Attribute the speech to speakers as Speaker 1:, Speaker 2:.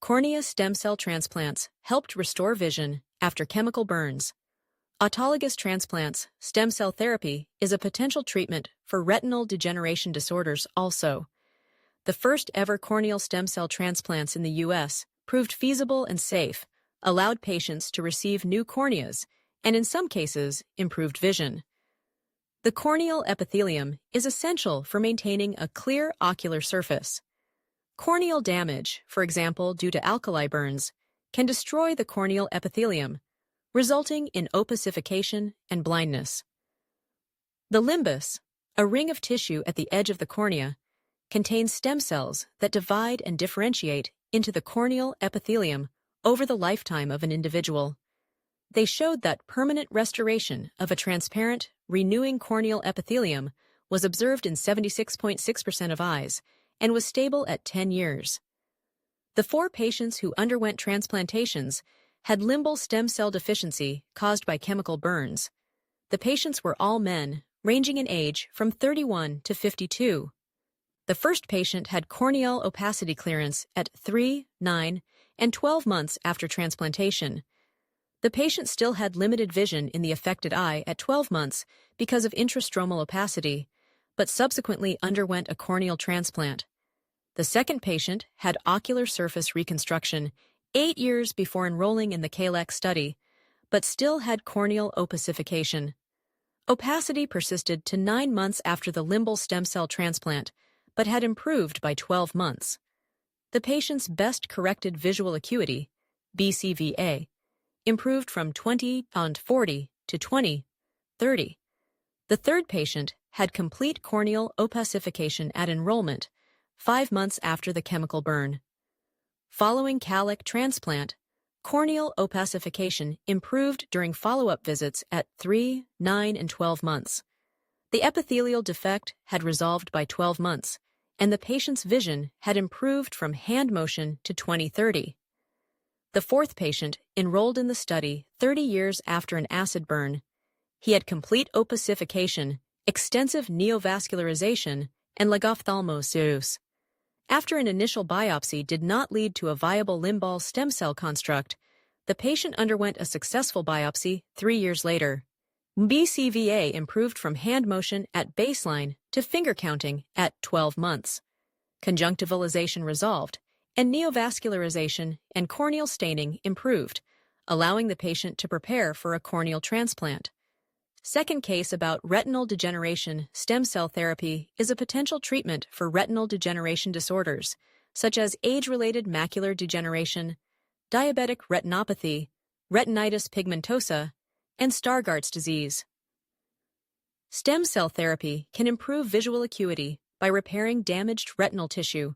Speaker 1: Cornea stem cell transplants helped restore vision after chemical burns. Autologous transplants, stem cell therapy, is a potential treatment for retinal degeneration disorders also. The first ever corneal stem cell transplants in the U.S. proved feasible and safe, allowed patients to receive new corneas, and in some cases, improved vision. The corneal epithelium is essential for maintaining a clear ocular surface. Corneal damage, for example due to alkali burns, can destroy the corneal epithelium, resulting in opacification and blindness. The limbus, a ring of tissue at the edge of the cornea, contains stem cells that divide and differentiate into the corneal epithelium over the lifetime of an individual. They showed that permanent restoration of a transparent, renewing corneal epithelium was observed in 76.6% of eyes and was stable at 10 years. The 4 patients who underwent transplantations had limbal stem cell deficiency caused by chemical burns. The patients were all men, ranging in age from 31 to 52. The first patient had corneal opacity clearance at 3, 9, and 12 months after transplantation. The patient still had limited vision in the affected eye at 12 months because of intrastromal opacity, but subsequently underwent a corneal transplant. The second patient had ocular surface reconstruction 8 years before enrolling in the CALEC study, but still had corneal opacification. Opacity persisted to 9 months after the limbal stem cell transplant, but had improved by 12 months. The patient's best corrected visual acuity, BCVA, improved from 20/40 to 20/30. The third patient had complete corneal opacification at enrollment, 5 months after the chemical burn. Following CALEC transplant, corneal opacification improved during follow-up visits at 3, 9, and 12 months. The epithelial defect had resolved by 12 months, and the patient's vision had improved from hand motion to 20/30. The fourth patient enrolled in the study 30 years after an acid burn. He had complete opacification, extensive neovascularization, and legophthalmosis. After an initial biopsy did not lead to a viable limbal stem cell construct, the patient underwent a successful biopsy 3 years later. BCVA improved from hand motion at baseline to finger counting at 12 months. Conjunctivalization resolved, and neovascularization and corneal staining improved, allowing the patient to prepare for a corneal transplant. Second case about retinal degeneration stem cell therapy is a potential treatment for retinal degeneration disorders, such as age-related macular degeneration, diabetic retinopathy, retinitis pigmentosa, and Stargardt's disease. Stem cell therapy can improve visual acuity by repairing damaged retinal tissue,